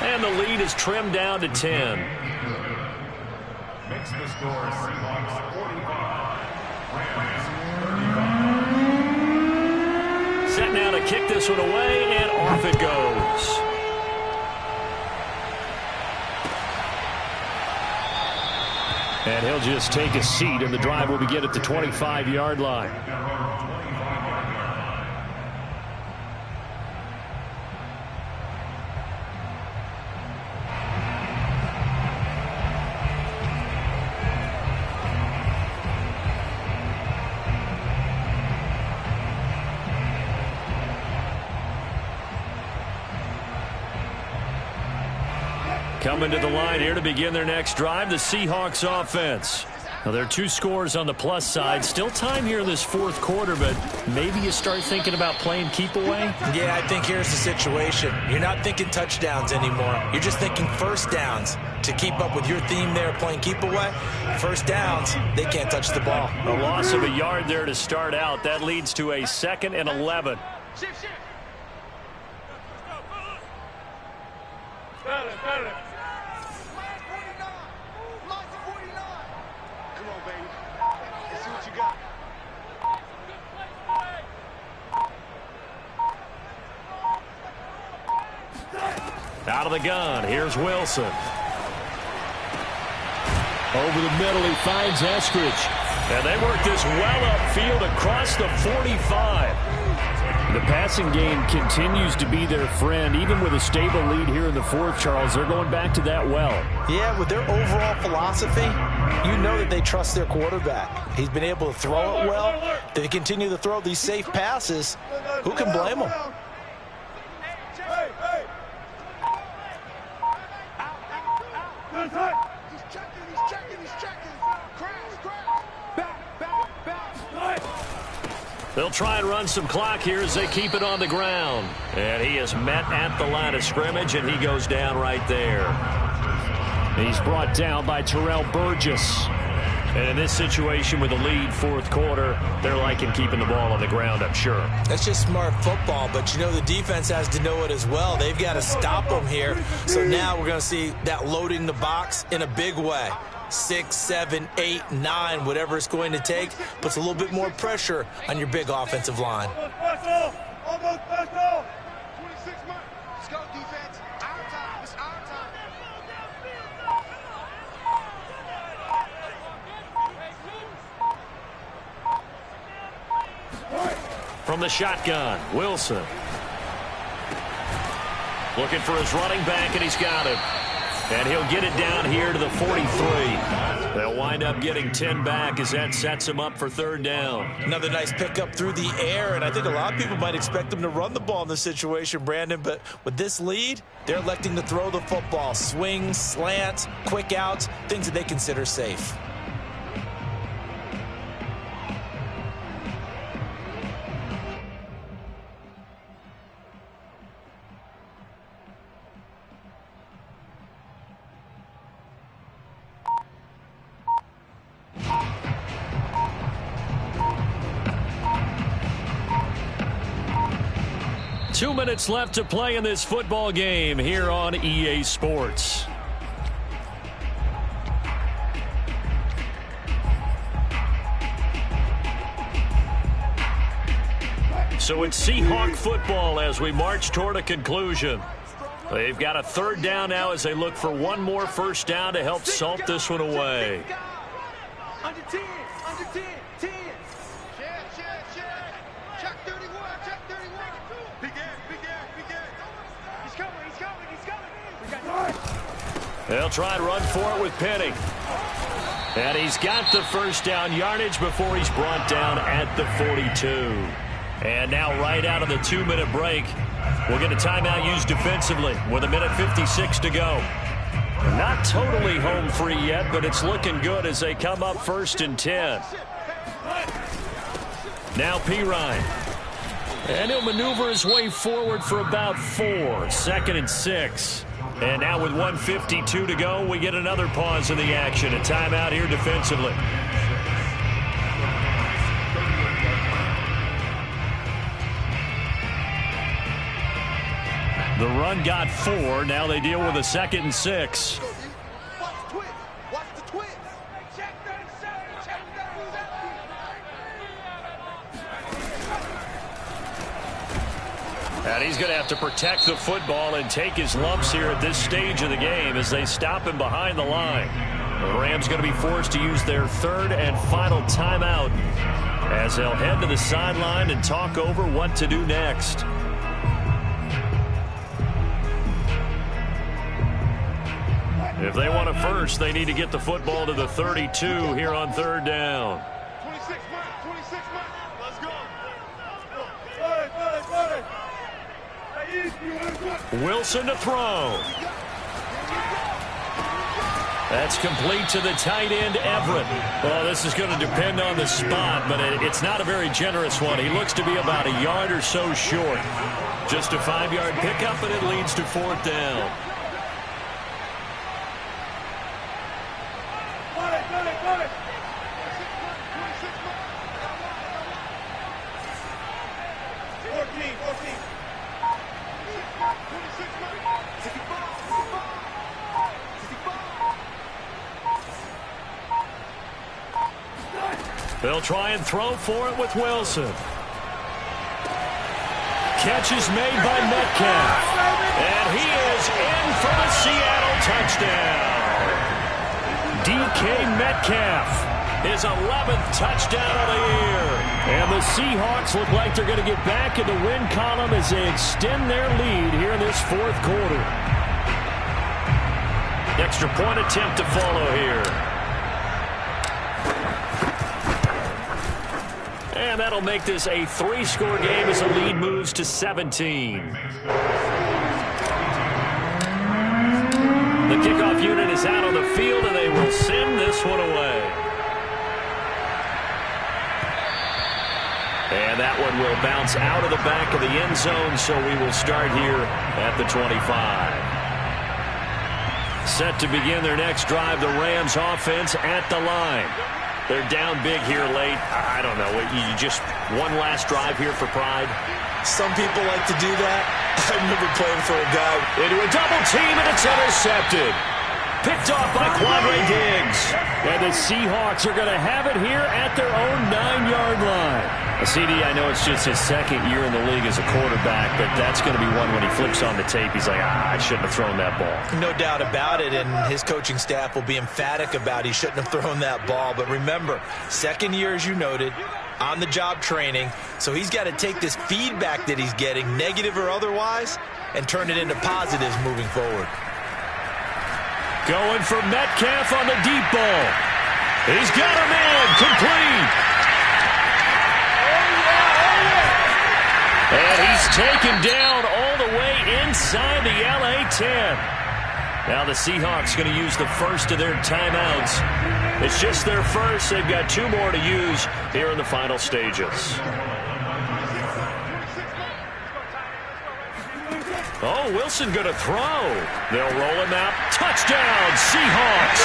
[SPEAKER 3] And the lead is trimmed down to 10.
[SPEAKER 4] Makes the score Seahawks 45, Rams 35.
[SPEAKER 3] Set now to kick this one away, and off it goes. And he'll just take a seat, and the drive will begin at the 25-yard line. Coming to the line here to begin their next drive, the Seahawks offense. Now, there are 2 scores on the plus side. Still time here in this 4th quarter, but maybe you start thinking about playing keep away?
[SPEAKER 2] Yeah, I think here's the situation. You're not thinking touchdowns anymore. You're just thinking first downs. To keep up with your theme there, playing keep away, first downs, they can't touch the ball.
[SPEAKER 3] A loss of a yard there to start out. That leads to a 2nd and 11.
[SPEAKER 5] Shift.
[SPEAKER 3] Out of the gun, here's Wilson. Over the middle, he finds Eskridge. And they work this well upfield across the 45. The passing game continues to be their friend. Even with a stable lead here in the 4th, Charles, they're going back to that well.
[SPEAKER 2] Yeah, with their overall philosophy, you know that they trust their quarterback. He's been able to throw it well. They continue to throw these safe passes. Who can blame them?
[SPEAKER 3] They'll try and run some clock here as they keep it on the ground. And he is met at the line of scrimmage, and he goes down right there. He's brought down by Terrell Burgess. And in this situation with the lead, fourth quarter, they're liking keeping the ball on the ground, I'm sure.
[SPEAKER 2] That's just smart football, but you know the defense has to know it as well. They've got to stop them here. So now we're going to see that loading the box in a big way. 6, 7, 8, 9, whatever it's going to take, puts a little bit more pressure on your big offensive line.
[SPEAKER 3] From the shotgun, Wilson. Looking for his running back, and he's got him. And he'll get it down here to the 43. They'll wind up getting 10 back as that sets him up for third down.
[SPEAKER 2] Another nice pickup through the air, and I think a lot of people might expect them to run the ball in this situation, Brandon, but with this lead, they're electing to throw the football. Swings, slants, quick outs, things that they consider safe.
[SPEAKER 3] Two minutes left to play in this football game here on EA Sports. So it's Seahawk football as we march toward a conclusion. They've got a third down now as they look for one more first down to help salt this one away.
[SPEAKER 6] Under 10, under 10, 10. Check 31, check 31. Big air. He's coming.
[SPEAKER 3] They'll try and run for it with Penny. And he's got the first down yardage before he's brought down at the 42. And now right out of the 2-minute break, we'll get a timeout used defensively with 1:56 to go. Not totally home free yet, but it's looking good as they come up first and 10. Now Pirine. And he'll maneuver his way forward for about 4. Second and 6. And now with 1:52 to go, we get another pause in the action. A timeout here defensively. The run got 4. Now they deal with a 2nd and 6.
[SPEAKER 6] Watch the twist. Check 37, check 37.
[SPEAKER 3] And he's going to have to protect the football and take his lumps here at this stage of the game as they stop him behind the line. The Rams going to be forced to use their third and final timeout as they'll head to the sideline and talk over what to do next. If they want a first, they need to get the football to the 32 here on third down.
[SPEAKER 6] 26 minutes. Let's go.
[SPEAKER 3] Wilson to throw. That's complete to the tight end, Everett. Well, this is going to depend on the spot, but it's not a very generous one. He looks to be about a yard or so short. Just a 5-yard pickup, and it leads to fourth down. They'll try and throw for it with Wilson. Catch is made by Metcalf. And he is in for the Seattle touchdown. DK Metcalf, his 11th touchdown of the year. And the Seahawks look like they're going to get back in the win column as they extend their lead here in this fourth quarter. Extra point attempt to follow here. And that'll make this a 3-score game as the lead moves to 17. The kickoff unit is out on the field, and they will send this one away. And that one will bounce out of the back of the end zone, so we will start here at the 25. Set to begin their next drive, the Rams offense at the line. They're down big here late. I don't know. You just one last drive here for pride?
[SPEAKER 2] Some people like to do that. I remember playing for a guy.
[SPEAKER 3] Into a double team, and it's intercepted. Picked off by Quandre Diggs. And the Seahawks are going to have it here at their own 9-yard line. CD, I know it's just his second year in the league as a quarterback, but that's going to be one when he flips on the tape. He's like, I shouldn't have thrown that ball.
[SPEAKER 2] No doubt about it, and his coaching staff will be emphatic about he shouldn't have thrown that ball. But remember, second year, as you noted, on-the-job training, so he's got to take this feedback that he's getting, negative or otherwise, and turn it into positives moving forward.
[SPEAKER 3] Going for Metcalf on the deep ball. He's got him in, complete. And he's taken down all the way inside the LA 10. Now the Seahawks going to use the first of their timeouts. It's just their first. They've got 2 more to use here in the final stages. Oh, Wilson going to throw. They'll roll him out. Touchdown, Seahawks.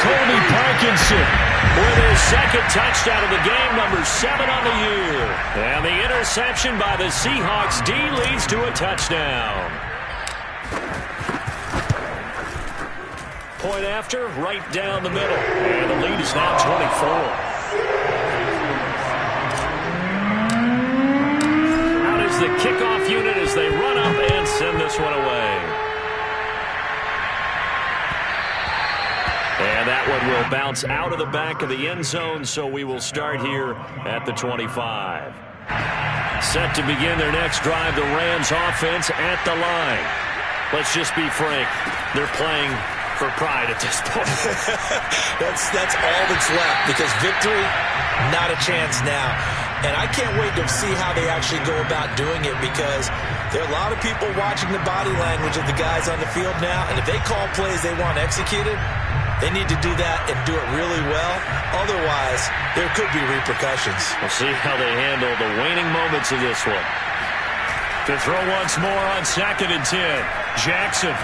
[SPEAKER 3] Colby Parkinson with his second touchdown of the game, number 7 on the year. And the interception by the Seahawks D leads to a touchdown. Point after, right down the middle. And the lead is now 24. The kickoff unit as they run up and send this one away. And that one will bounce out of the back of the end zone, so we will start here at the 25. Set to begin their next drive, the Rams offense at the line. Let's just be frank, they're playing for pride at this point.
[SPEAKER 2] That's all that's left, because victory, not a chance now. And I can't wait to see how they actually go about doing it, because there are a lot of people watching the body language of the guys on the field now, and if they call plays they want executed, they need to do that and do it really well. Otherwise, there could be repercussions.
[SPEAKER 3] We'll see how they handle the waning moments of this one. To throw once more on 2nd and 10. Jackson.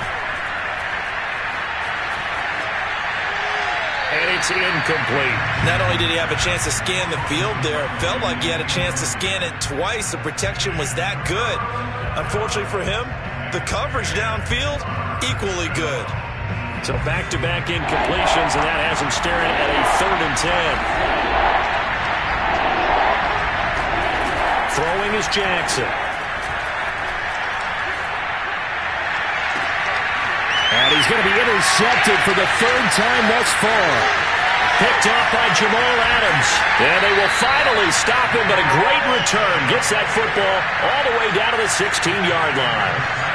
[SPEAKER 3] And it's incomplete.
[SPEAKER 2] Not only did he have a chance to scan the field there, it felt like he had a chance to scan it twice. The protection was that good. Unfortunately for him, the coverage downfield, equally good.
[SPEAKER 3] So back-to-back incompletions, and that has him staring at a 3rd and 10. Throwing is Jackson. And he's going to be intercepted for the 3rd time thus far. Picked off by Jamal Adams. And they will finally stop him, but a great return. Gets that football all the way down to the 16-yard line.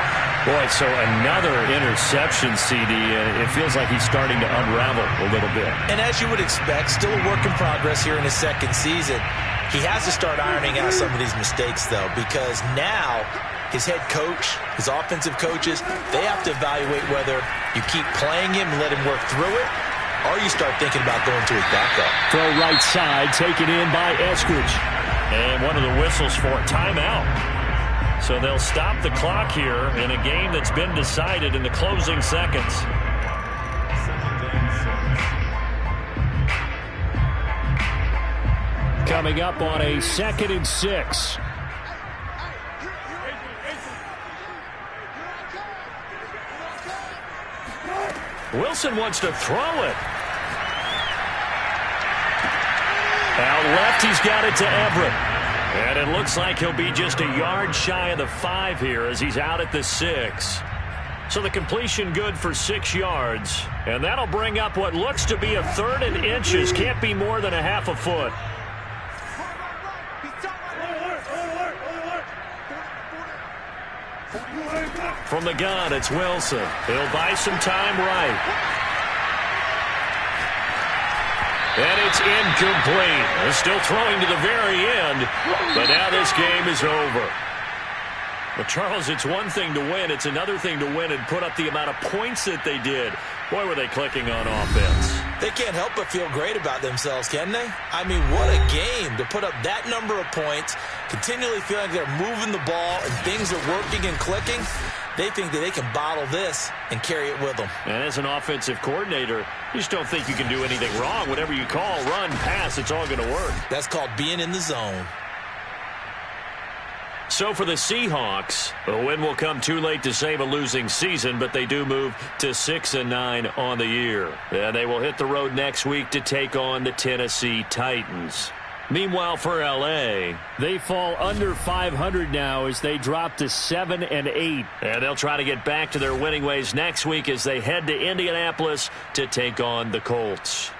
[SPEAKER 3] Boy, so another interception, CD, and it feels like he's starting to unravel a little bit. And
[SPEAKER 2] as you would expect, still a work in progress here in his second season. He has to start ironing out some of these mistakes, though, because now his head coach, his offensive coaches, they have to evaluate whether you keep playing him and let him work through it, or you start thinking about going to his backup.
[SPEAKER 3] Throw right side, taken in by Eskridge. And one of the whistles for a timeout. So they'll stop the clock here in a game that's been decided in the closing seconds. Coming up on a 2nd and 6. Wilson wants to throw it. Out left, he's got it to Everett. And it looks like he'll be just a yard shy of the 5 here as he's out at the 6. So the completion good for 6 yards. And that'll bring up what looks to be a 3rd and inches. Can't be more than a half a foot. From the gun, it's Wilson. He'll buy some time right. And it's incomplete. They're still throwing to the very end, but now this game is over. But, Charles, it's one thing to win. It's another thing to win and put up the amount of points that they did. Boy, were they clicking on offense.
[SPEAKER 2] They can't help but feel great about themselves, can they? I mean, what a game to put up that number of points, continually feeling like they're moving the ball and things are working and clicking. They think that they can bottle this and carry it with them.
[SPEAKER 3] And as an offensive coordinator, you just don't think you can do anything wrong. Whatever you call, run, pass, it's all going to work.
[SPEAKER 2] That's called being in the zone.
[SPEAKER 3] So for the Seahawks, a win will come too late to save a losing season, but they do move to 6-9 on the year. And they will hit the road next week to take on the Tennessee Titans. Meanwhile, for L.A., they fall under 500 now as they drop to 7-8. And they'll try to get back to their winning ways next week as they head to Indianapolis to take on the Colts.